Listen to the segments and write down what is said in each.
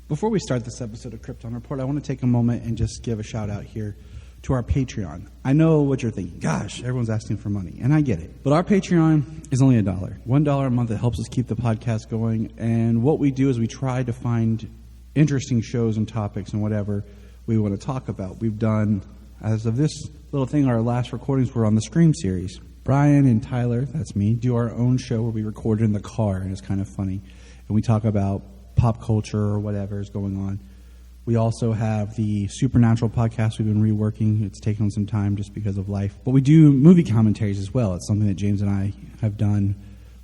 Before we start this episode of Krypton Report, I want to take a moment and just give a shout out here to our Patreon. I know what you're thinking. Gosh, everyone's asking for money, and I get it. But our Patreon is only $1. $1 a month. It helps us keep the podcast going. And what we do is we try to find interesting shows and topics and whatever we want to talk about. We've done, as of this little thing, our last recordings were on the Scream series. Brian and Tyler, that's me, do our own show where we record in the car, and it's kind of funny. And we talk about pop culture or whatever is going on. We also have the Supernatural podcast we've been reworking. It's taken on some time just because of life. But we do movie commentaries as well. It's something that James and I have done,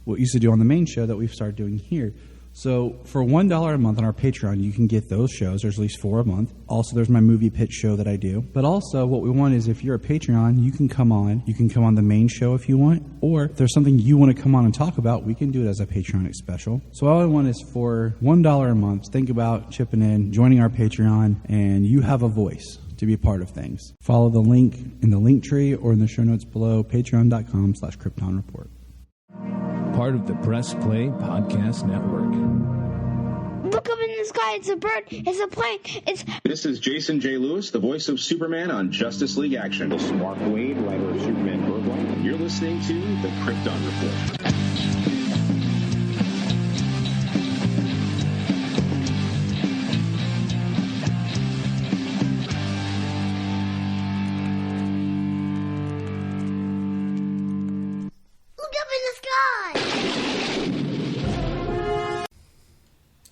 what we used to do on the main show that we've started doing here. So for $1 a month on our Patreon, you can get those shows. There's at least 4 a month. Also, there's my movie pitch show that I do. But also, what we want is if you're a Patreon, you can come on. You can come on the main show if you want. Or if there's something you want to come on and talk about, we can do it as a Patreon special. So all I want is for $1 a month, think about chipping in, joining our Patreon, and you have a voice to be a part of things. Follow the link in the link tree or in the show notes below, patreon.com/KryptonReport. Part of the Press Play Podcast Network. Look up in the sky. It's a bird. It's a plane. This is Jason J. Lewis, the voice of Superman on Justice League Action. This is Mark Wade, writer of Superman Birthright. You're listening to the Krypton Report.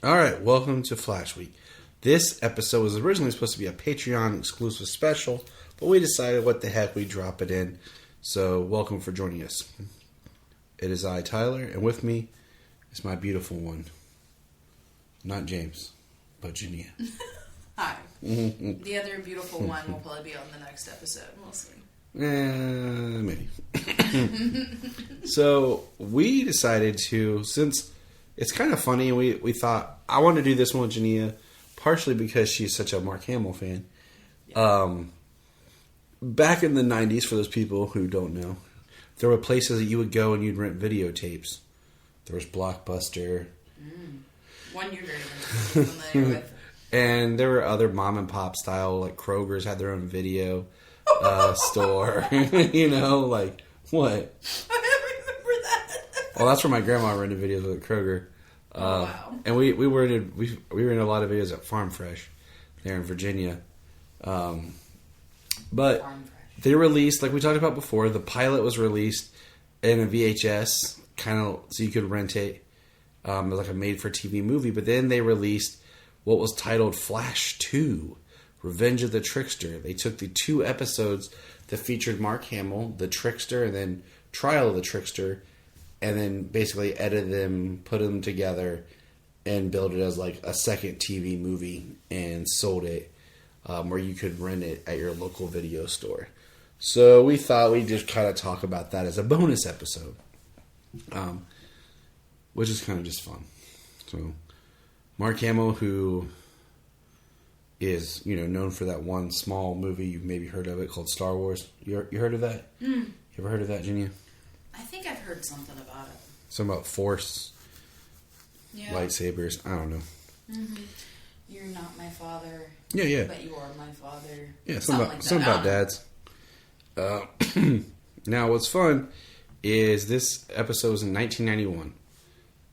All right, welcome to Flash Week. This episode was originally supposed to be a Patreon exclusive special, but we decided what the heck, we drop it in. So, welcome for joining us. It is I, Tyler, and with me is my beautiful one. Not James, but Junia. Hi. The other beautiful one will probably be on the next episode. We'll see. Maybe. So, we decided to, since it's kind of funny, we thought, I want to do this one with Junia, partially because she's such a Mark Hamill fan. Yeah. Back in the 90s, for those people who don't know, there were places that you would go and you'd rent videotapes. There was Blockbuster. One you're very familiar with. And there were other mom and pop style, like Kroger's had their own video store. You know, like, what? Well, that's where my grandma rented videos at Kroger. Wow. And we rented a lot of videos at Farm Fresh there in Virginia. But they released, like we talked about before, the pilot was released in a VHS, kind of so you could rent it. It was like a made-for-TV movie. But then they released what was titled Flash 2, Revenge of the Trickster. They took the 2 episodes that featured Mark Hamill, the Trickster, and then Trial of the Trickster, and then basically edited them, put them together, and built it as like a second TV movie and sold it where you could rent it at your local video store. So we thought we'd just kind of talk about that as a bonus episode, which is kind of just fun. So Mark Hamill, who is known for that one small movie, you've maybe heard of it, called Star Wars. You heard of that? You ever heard of that, Junia? I think I've heard something about it. Something about Force, lightsabers. I don't know. Mm-hmm. You're not my father. Yeah. But you are my father. Yeah, something about dads. Now, what's fun is this episode was in 1991.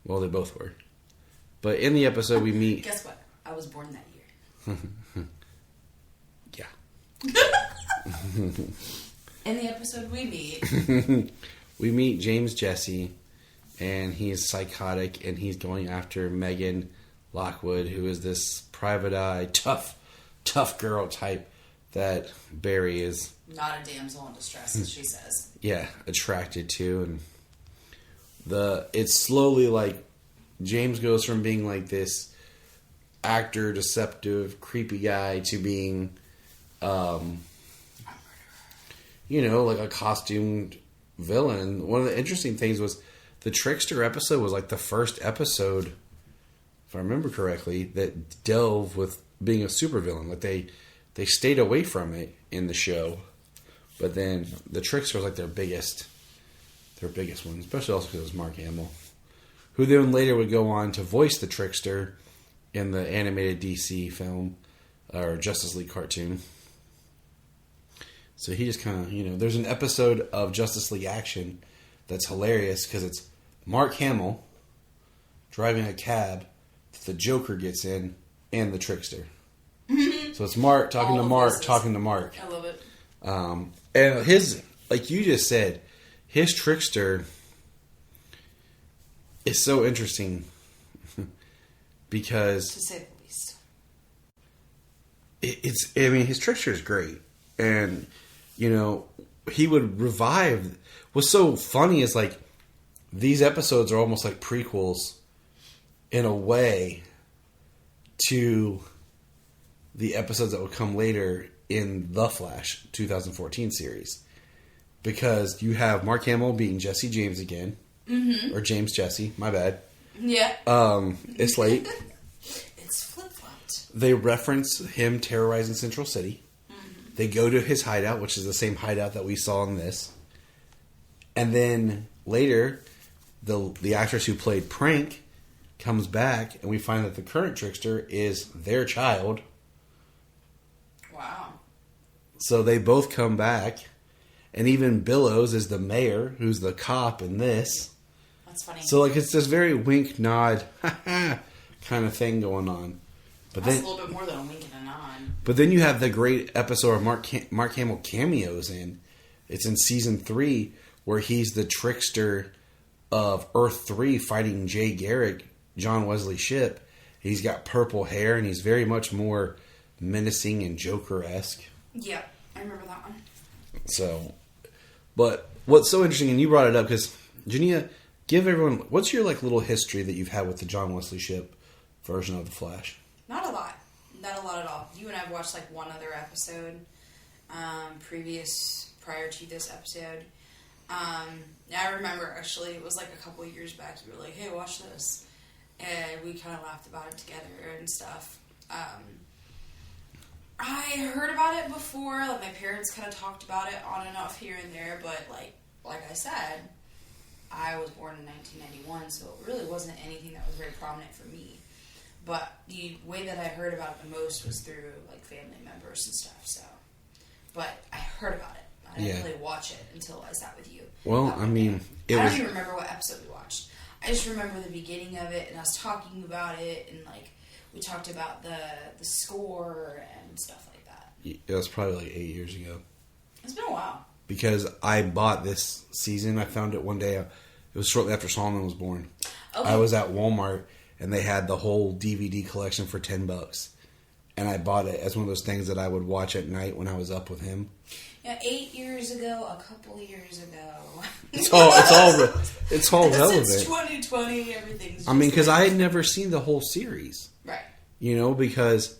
Well, they both were. But in the episode, we meet... Guess what? I was born that year. Yeah. In the episode, we meet... We meet James Jesse, and he is psychotic, and he's going after Megan Lockwood, who is this private eye, tough girl type that Barry is... Not a damsel in distress, as she says. Yeah, attracted to. And it's slowly like James goes from being like this actor, deceptive, creepy guy to being, like a costumed villain. One of the interesting things was the Trickster episode was like the first episode, if I remember correctly, that delved with being a supervillain. Like they stayed away from it in the show, but then the Trickster was like their biggest one, especially also because it was Mark Hamill, who then later would go on to voice the Trickster in the animated DC film or Justice League cartoon. So he just kind of, there's an episode of Justice League Action that's hilarious because it's Mark Hamill driving a cab that the Joker gets in and the Trickster. So it's Mark talking to Mark, talking to Mark. I love it. And his, like you just said, his Trickster is so interesting because To say the least. his Trickster is great. And, he would revive. What's so funny is, like, these episodes are almost like prequels in a way to the episodes that would come later in the Flash 2014 series. Because you have Mark Hamill being Jesse James again. Mm-hmm. Or James Jesse, my bad. Yeah. It's late. It's flip-flopped. They reference him terrorizing Central City. Mm-hmm. They go to his hideout, which is the same hideout that we saw in this. And then later, the actress who played Prank comes back, and we find that the current Trickster is their child. Wow. So they both come back. And even Billows is the mayor, who's the cop in this. That's funny. So, like, it's this very wink, nod, kind of thing going on. But That's then, a little bit more than a wink and a nod. But then you have the great episode of Mark Hamill cameos in. It's in season 3, where he's the Trickster of Earth 3 fighting Jay Garrick, John Wesley Shipp. He's got purple hair, and he's very much more menacing and Joker-esque. Yeah, I remember that one. So, but what's so interesting, and you brought it up, because, Junia, give everyone, what's your, like, little history that you've had with the John Wesley Shipp version of The Flash? Not a lot. Not a lot at all. You and I have watched, like, one other episode prior to this episode. I remember, actually, it was, like, a couple of years back, you were like, hey, watch this. And we kind of laughed about it together and stuff. I heard about it before. Like, my parents kind of talked about it on and off here and there, but like I said, I was born in 1991, so it really wasn't anything that was very prominent for me. But the way that I heard about it the most was through, like, family members and stuff. So, but I heard about it. I didn't really watch it until I sat with you. Well, I mean, I don't even remember what episode we watched. I just remember the beginning of it, and us talking about it, and, like, we talked about the score and stuff like that. It was probably like 8 years ago. It's been a while. Because I bought this season. I found it one day. It was shortly after Solomon was born. Okay. I was at Walmart, and they had the whole DVD collection for $10. And I bought it as one of those things that I would watch at night when I was up with him. Yeah, 8 years ago, a couple of years ago. It's all relevant. Since 2020, everything's. I mean, because I had never seen the whole series, right? Because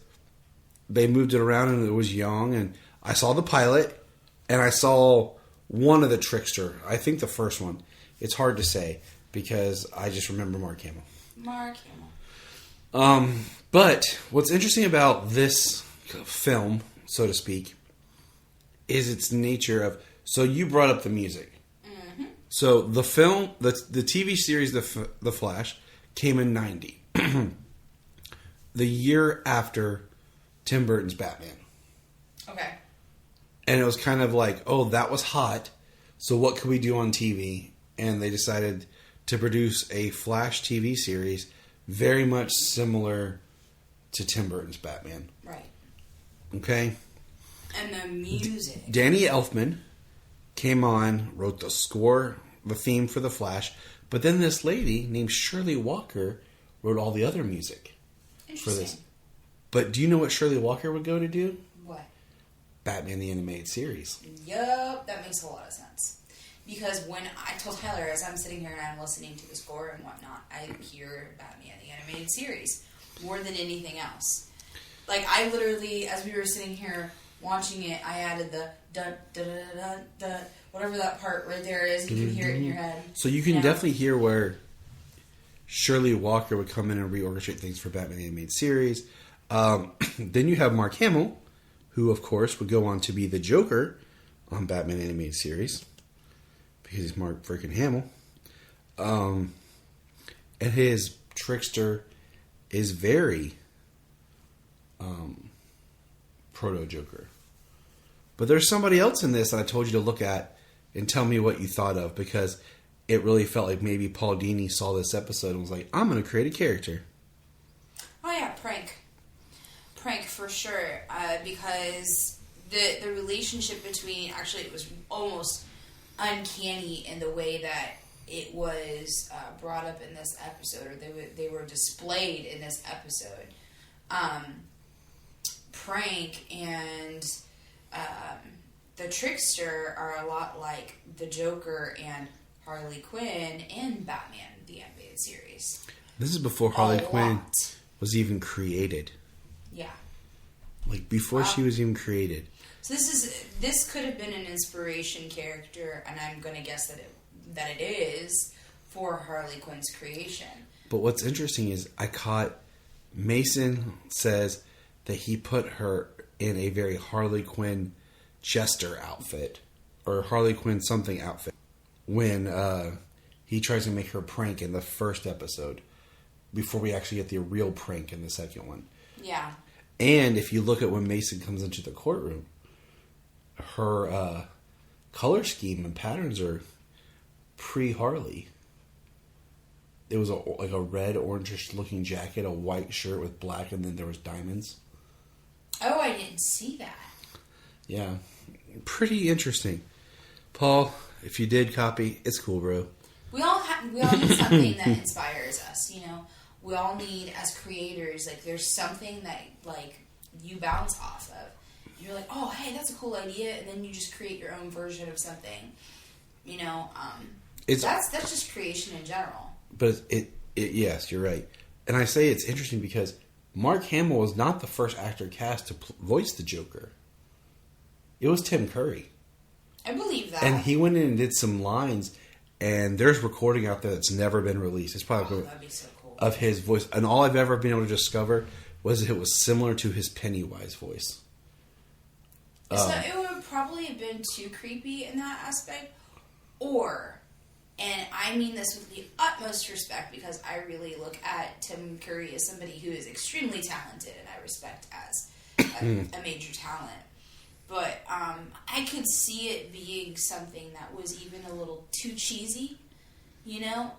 they moved it around and it was young, and I saw the pilot, and I saw one of the Trickster. I think the first one. It's hard to say because I just remember Mark Hamill. But what's interesting about this film, so to speak, is its nature of... So you brought up the music. Mm-hmm. So the film, the TV series, The Flash, came in 90. The year after Tim Burton's Batman. Okay. And it was kind of like, oh, that was hot, so what could we do on TV? And they decided to produce a Flash TV series very much similar to Tim Burton's Batman. Right. Okay? And the music. Danny Elfman came on, wrote the score, the theme for The Flash, but then this lady named Shirley Walker wrote all the other music for this. But do you know what Shirley Walker would go to do? What? Batman the Animated Series. Yup, that makes a lot of sense. Because when I told Tyler, as I'm sitting here and I'm listening to the score and whatnot, I hear Batman the Animated Series more than anything else. Like, I literally, as we were sitting here watching it, I added the dun dun dun dun dun, whatever that part right there is. You can hear it in your head. So you can definitely hear where Shirley Walker would come in and reorchestrate things for Batman the Animated Series. Then you have Mark Hamill, who, of course, would go on to be the Joker on Batman Animated Series. Because he's Mark freaking Hamill. And his Trickster is very proto-Joker. But there's somebody else in this that I told you to look at and tell me what you thought of, because it really felt like maybe Paul Dini saw this episode and was like, I'm going to create a character. Oh yeah, Prank for sure, because the relationship between, actually it was almost uncanny in the way that it was brought up in this episode, or they were displayed in this episode. Prank and the Trickster are a lot like the Joker and Harley Quinn in Batman the Animated Series. This is before Harley Quinn was even created. Yeah. Like, before she was even created. So this could have been an inspiration character, and I'm going to guess that it is for Harley Quinn's creation. But what's interesting is I caught Mason says that he put her in a very Harley Quinn jester outfit, or Harley Quinn something outfit, when he tries to make her Prank in the first episode, before we actually get the real Prank in the second one. Yeah. And if you look at when Mason comes into the courtroom, her color scheme and patterns are pre-Harley. It was like a red, orangish looking jacket, a white shirt with black, and then there was diamonds. Oh, I didn't see that. Yeah. Pretty interesting. Paul, if you did copy, it's cool, bro. We all need something that inspires us, you know. We all need, as creators, like, there's something that, like, you bounce off of. You're like, oh, hey, that's a cool idea, and then you just create your own version of something. You know, that's just creation in general. But yes, you're right. And I say it's interesting because Mark Hamill was not the first actor cast to voice the Joker. It was Tim Curry. I believe that. And he went in and did some lines, and there's recording out there that's never been released. It's probably that'd be so cool. Of his voice. And all I've ever been able to discover was it was similar to his Pennywise voice. So it would probably have been too creepy in that aspect. Or, and I mean this with the utmost respect, because I really look at Tim Curry as somebody who is extremely talented and I respect as a major talent. But I could see it being something that was even a little too cheesy, you know?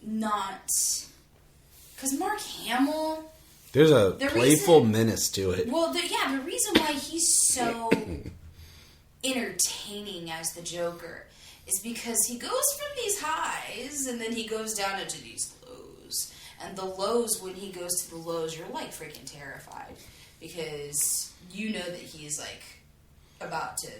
Not... Because Mark Hamill... There's a playful menace to it. Well, the reason why he's so entertaining as the Joker is because he goes from these highs and then he goes down into these lows. And the lows, when he goes to the lows, you're like freaking terrified. Because you know that he's like about to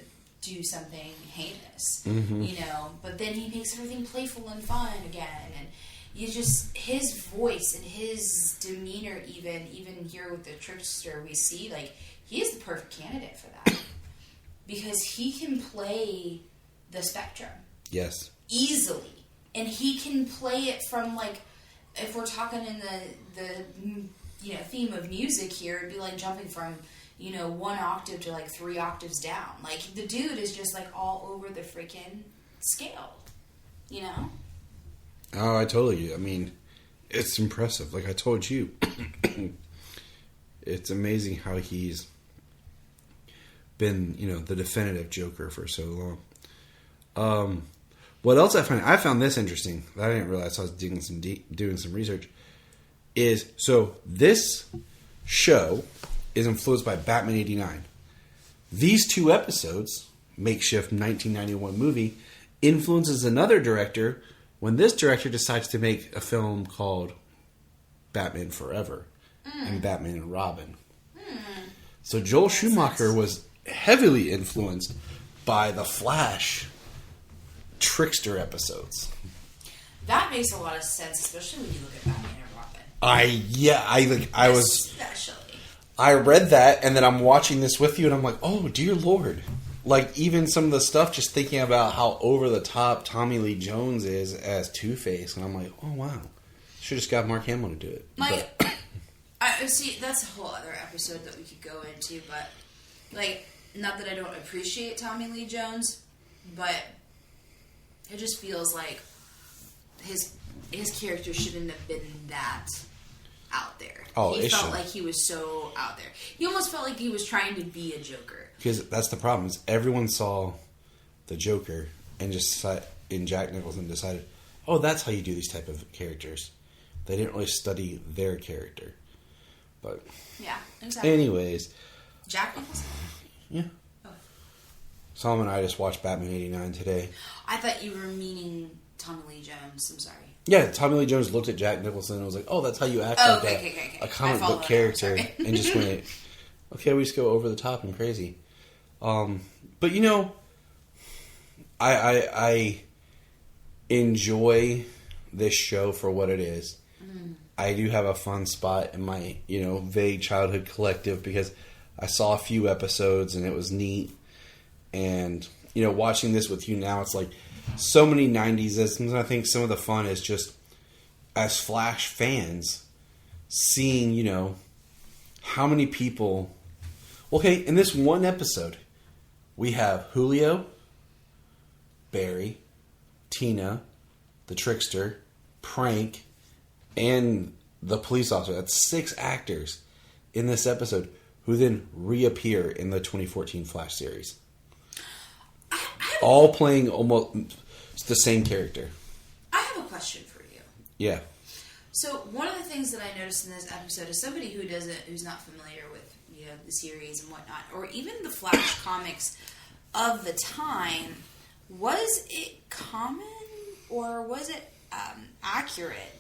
do something heinous. Mm-hmm. You know? But then he makes everything playful and fun again. And you just, his voice and his demeanor, even here with the Trickster, we see, like, he is the perfect candidate for that. Because he can play the spectrum. Yes. Easily. And he can play it from, like, if we're talking in the theme of music here, it'd be like jumping from, one octave to, like, 3 octaves down. Like, the dude is just, like, all over the freaking scale. You know? Oh, I totally do. I mean, it's impressive. Like I told you, it's amazing how he's been, the definitive Joker for so long. What else I found? I found this interesting. I didn't realize I was doing some research. So this show is influenced by Batman '89. These 2 episodes, makeshift 1991 movie, influences another director. When this director decides to make a film called Batman Forever and Batman and Robin. So Joel Schumacher was heavily influenced by the Flash Trickster episodes. That makes a lot of sense, especially when you look at Batman and Robin. I read that, and then I'm watching this with you, and I'm like, oh, dear Lord. Like, even some of the stuff, just thinking about how over-the-top Tommy Lee Jones is as Two-Face, and I'm like, oh, wow. Should have just got Mark Hamill to do it. See, that's a whole other episode that we could go into, but, like, not that I don't appreciate Tommy Lee Jones, but it just feels like his character shouldn't have been that out there. Oh, he felt should. like he was so out there. He almost felt like he was trying to be a Joker. Because that's the problem, is everyone saw the Joker and Jack Nicholson decided, oh, that's how you do these type of characters. They didn't really study their character. But yeah, exactly. Anyways. Jack Nicholson? Yeah. Oh. Solomon and I just watched Batman 89 today. I thought you were meaning Tommy Lee Jones. I'm sorry. Yeah, Tommy Lee Jones looked at Jack Nicholson and was like, oh, that's how you act like a comic book character. And just went, okay, we just go over the top and crazy. But, you know, I enjoy this show for what it is. Mm. I do have a fun spot in my, vague childhood collective because I saw a few episodes and it was neat. And, watching this with you now, it's like so many 90s. And I think some of the fun is just, as Flash fans, seeing, how many people... Okay, in this one episode, we have Julio, Barry, Tina, the Trickster, Prank, and the police officer. That's 6 actors in this episode who then reappear in the 2014 Flash series. All playing almost the same character. I have a question for you. Yeah. So one of the things that I noticed in this episode is somebody who's not familiar with the series and whatnot, or even the Flash comics of the time, was it common or was it accurate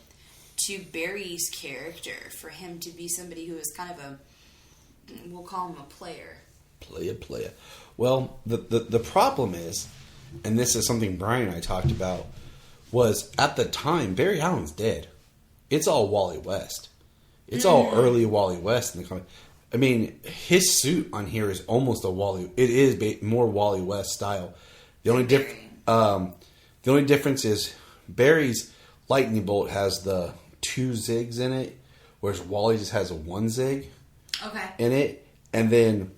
to Barry's character for him to be somebody who is kind of we'll call him a player? Player. Well, the problem is, and this is something Brian and I talked about, was at the time, Barry Allen's dead. It's all Wally West. It's all early Wally West in the comic. I mean, his suit on here is almost a Wally. It is more Wally West style. The only difference is Barry's lightning bolt has the 2 zigs in it, whereas Wally just has a 1 zig in it. And then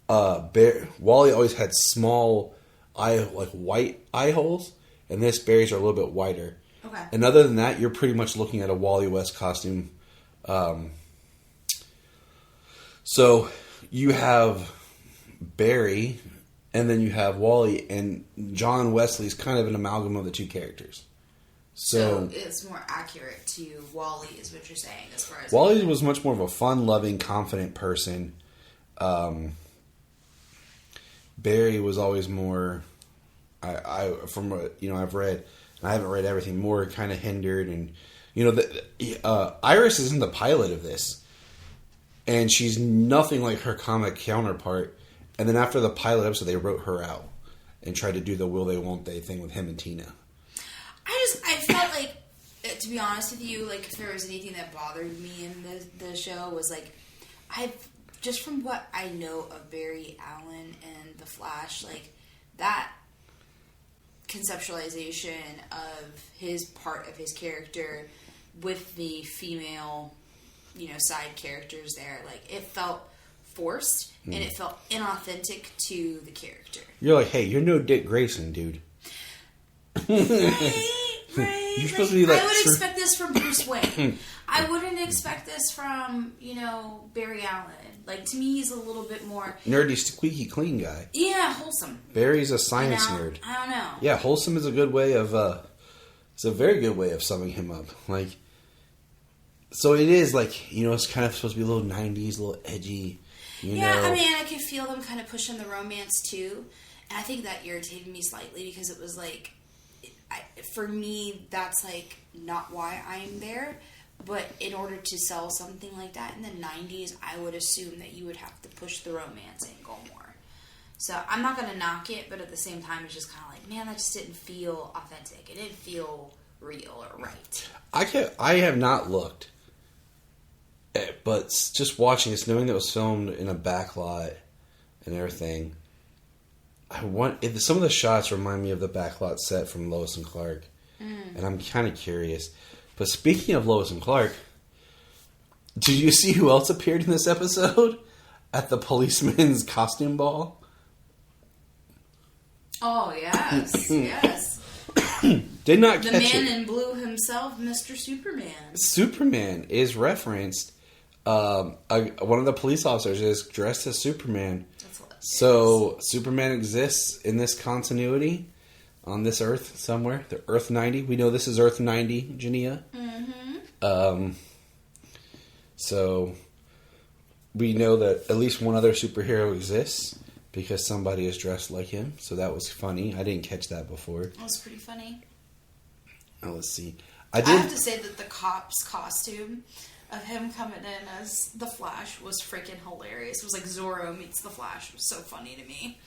Wally always had small white eye holes, and this Barry's are a little bit wider. Okay. And other than that, you're pretty much looking at a Wally West costume. So you have Barry, and then you have Wally, and John Wesley's kind of an amalgam of the 2 characters. So it's more accurate to Wally, is what you're saying, as far as Wally was much more of a fun-loving, confident person. Barry was always more, from what I've read, and I haven't read everything, more kind of hindered, and Iris is in the pilot of this, and she's nothing like her comic counterpart. And then after the pilot episode, they wrote her out and tried to do the will they won't they thing with him and Tina. I felt like, to be honest with you, like if there was anything that bothered me in the show was like, just from what I know of Barry Allen and the Flash, like that conceptualization of his part of his character with the female, side characters there, like it felt forced and it felt inauthentic to the character. You're like, hey, you're no Dick Grayson, dude. Right. You're supposed to be like. I would expect this from Bruce Wayne. I wouldn't expect this from, Barry Allen. Like, to me, he's a little bit more nerdy, squeaky clean guy. Yeah, wholesome. Barry's a science nerd. I don't know. Yeah, wholesome is a good way of. It's a very good way of summing him up. Like, so it is like it's kind of supposed to be a little '90s, a little edgy. Yeah, I mean, I could feel them kind of pushing the romance too, and I think that irritated me slightly because it was like, for me, that's like not why I'm there. But in order to sell something like that in the 90s, I would assume that you would have to push the romance angle more. So I'm not going to knock it, but at the same time, it's just kind of like, man, that just didn't feel authentic. It didn't feel real or right. I have not looked, but just watching this, knowing that it was filmed in a backlot and everything, some of the shots remind me of the backlot set from Lois and Clark, and I'm kind of curious. But speaking of Lois and Clark, did you see who else appeared in this episode at the policeman's costume ball? Oh, yes. Yes. Did not The catch man it. in blue himself, Mr. Superman. Superman is referenced. One of the police officers is dressed as Superman. So Superman exists in this continuity on this Earth somewhere. The Earth 90. We know this is Earth 90, Junia. Mm-hmm. So we know that at least one other superhero exists because somebody is dressed like him. So that was funny. I didn't catch that before. That was pretty funny. Now let's see. I have to say that the cop's costume of him coming in as the Flash was freaking hilarious. It was like Zorro meets the Flash. It was so funny to me.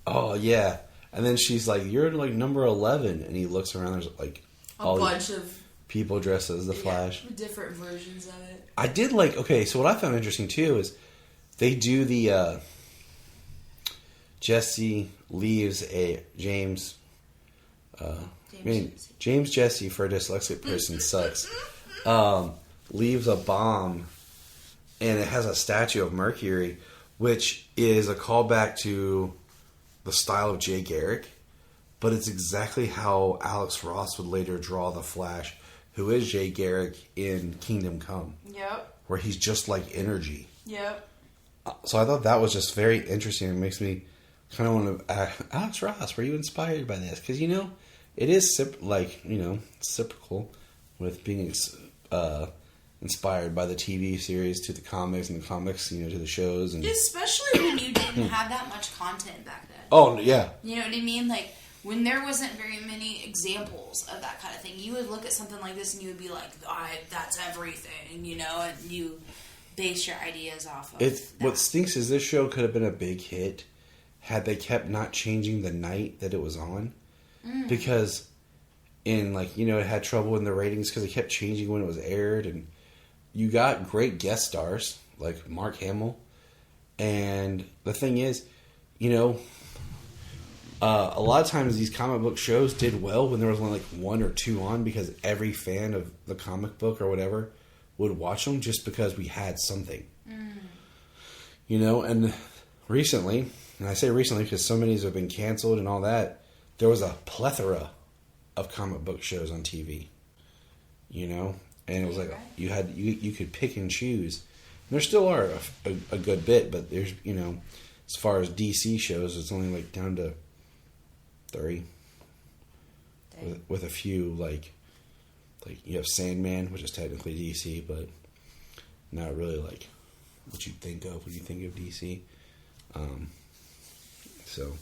Oh, yeah. And then she's like, you're like number 11. And he looks around, there's like A bunch of people dressed as the Flash. Different versions of it. I did like, okay, so what I found interesting too is they do the Jesse leaves a James Jesse for a dyslexic person sucks. Leaves a bomb, and it has a statue of Mercury, which is a callback to the style of Jay Garrick, but it's exactly how Alex Ross would later draw the Flash, who is Jay Garrick in Kingdom Come. Yep. Where he's just like energy. Yep. So I thought that was just very interesting. It makes me kind of want to Alex Ross, were you inspired by this? Because, it is reciprocal with being inspired by the TV series to the comics and the comics, to the shows. And especially when you didn't have that much content back then. Oh, yeah. You know what I mean? Like, when there wasn't very many examples of that kind of thing, you would look at something like this and you would be like, that's everything, and you base your ideas off of that. What stinks is this show could have been a big hit had they kept not changing the night that it was on. Because it had trouble in the ratings because it kept changing when it was aired, and you got great guest stars like Mark Hamill. And the thing is, a lot of times these comic book shows did well when there was only like one or two on, because every fan of the comic book or whatever would watch them just because we had something. And recently, and I say recently because so many have been canceled and all that, there was a plethora of comic book shows on TV, and it was like you could pick and choose. And there still are a good bit, but there's as far as DC shows, it's only like down to 3, with a few like you have Sandman, which is technically DC, but not really like what you think of when you think of DC. So,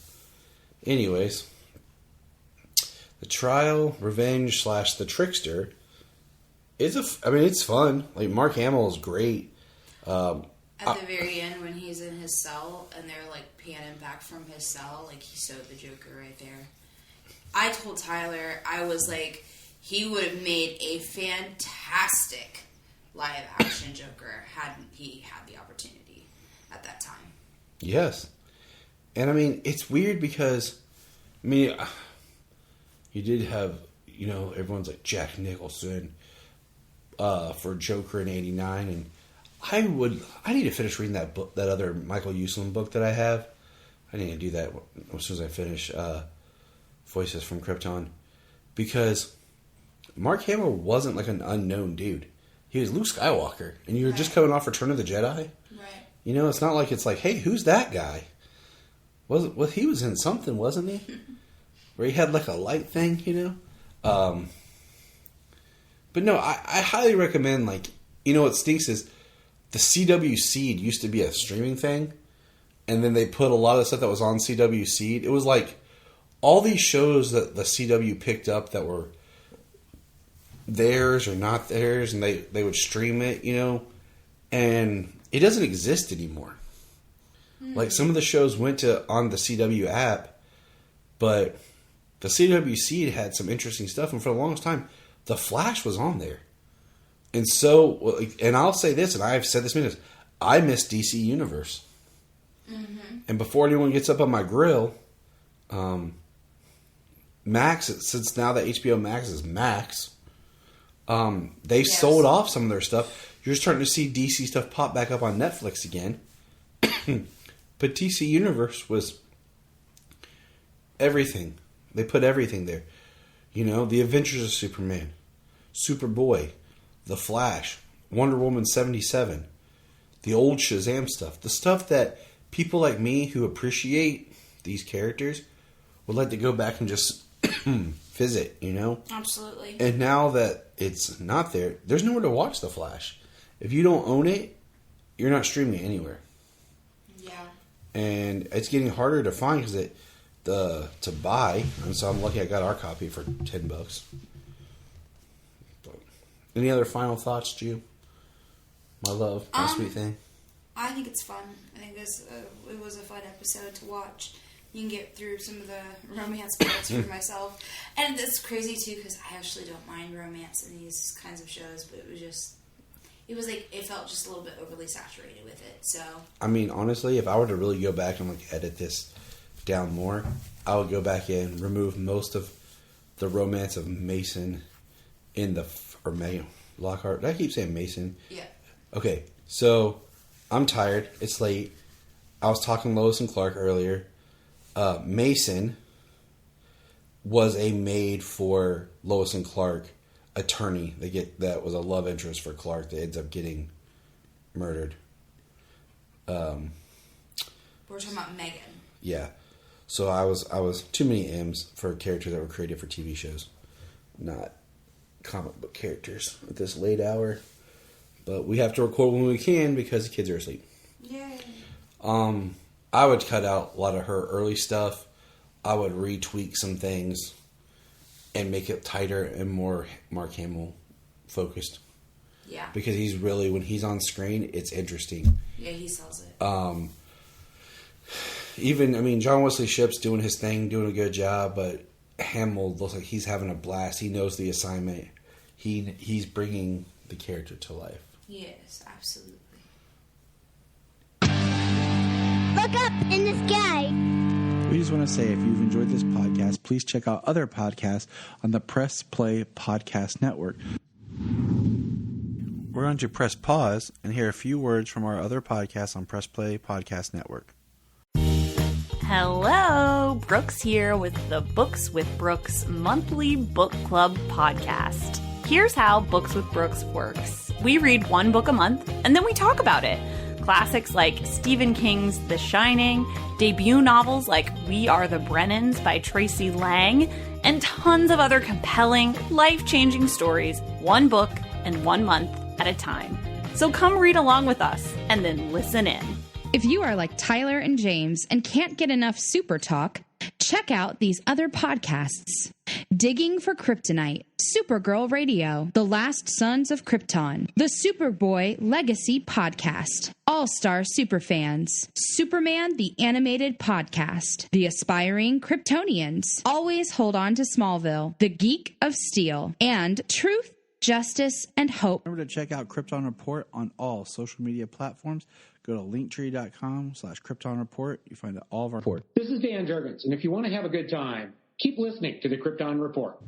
anyways. The Trial, Revenge / The Trickster it's fun. Like, Mark Hamill is great. At the very end, when he's in his cell and they're like panning back from his cell, like he sewed the Joker right there. I told Tyler, I was like, he would have made a fantastic live action Joker had he had the opportunity at that time. Yes. And it's weird because, you did have, everyone's like Jack Nicholson for Joker in '89, and I need to finish reading that book, that other Michael Uslan book that I have. I need to do that as soon as I finish Voices from Krypton, because Mark Hamill wasn't like an unknown dude. He was Luke Skywalker, and you were just coming off Return of the Jedi. Right. It's not like it's like, hey, who's that guy? He was in something, wasn't he? Where he had like a light thing, But no, I highly recommend, what stinks is the CW Seed used to be a streaming thing, and then they put a lot of stuff that was on CW Seed. It was like all these shows that the CW picked up that were theirs or not theirs, and they would stream it, and it doesn't exist anymore. Like, some of the shows went on the CW app, but the CW Seed had some interesting stuff, and for the longest time, The Flash was on there. And so, and I'll say this, and I've said this many times, I miss DC Universe. And before anyone gets up on my grill, Max, since now that HBO Max is Max, they sold off some of their stuff. You're starting to see DC stuff pop back up on Netflix again. But DC Universe was everything. They put everything there. You know, The Adventures of Superman, Superboy, The Flash, Wonder Woman 77, the old Shazam stuff. The stuff that people like me who appreciate these characters would like to go back and just visit, you know? Absolutely. And now that it's not there, there's nowhere to watch The Flash. If you don't own it, you're not streaming it anywhere. Yeah. And it's getting harder to find because to buy. And so I'm lucky I got our copy for $10. But any other final thoughts, Ju? My love, my sweet thing. I think it's fun. I think it was a fun episode to watch. You can get through some of the romance parts for myself. And it's crazy, too, because I actually don't mind romance in these kinds of shows, but it felt just a little bit overly saturated with it, so. I mean, honestly, if I were to really go back and, like, edit this down more, I would go back and remove most of the romance of Mason or Megan Lockhart. Did I keep saying Mason? Yeah. Okay, so I'm tired. It's late. I was talking to Lois and Clark earlier. Mason was a maid for Lois and Clark attorney. That was a love interest for Clark that ends up getting murdered. We're talking about Megan. Yeah. So I was too many M's for characters that were created for TV shows, not comic book characters at this late hour. But we have to record when we can because the kids are asleep. Yay. I would cut out a lot of her early stuff. I would retweak some things and make it tighter and more Mark Hamill focused. Yeah. Because when he's on screen, it's interesting. Yeah, he sells it. John Wesley Shipp's doing his thing, doing a good job, but Hamill looks like he's having a blast. He knows the assignment. He's bringing the character to life. Yes, absolutely. Look up in the sky. We just want to say, if you've enjoyed this podcast, please check out other podcasts on the Press Play Podcast Network. We're going to press pause and hear a few words from our other podcasts on Press Play Podcast Network. Hello, Brooks here with the Books with Brooks monthly book club podcast. Here's how Books with Brooks works. We read one book a month, and then we talk about it. Classics like Stephen King's The Shining, debut novels like We Are the Brennans by Tracy Lang, and tons of other compelling, life-changing stories, one book and 1 month at a time. So come read along with us, and then listen in. If you are like Tyler and James and can't get enough super talk, check out these other podcasts. Digging for Kryptonite, Supergirl Radio, The Last Sons of Krypton, The Superboy Legacy Podcast, All-Star Superfans, Superman the Animated Podcast, The Aspiring Kryptonians, Always Hold On to Smallville, The Geek of Steel, and Truth, Justice, and Hope. Remember to check out Krypton Report on all social media platforms. Go to linktree.com/Krypton Report. You find all of our reports. This is Dan Jurgens, and if you want to have a good time, keep listening to the Krypton Report.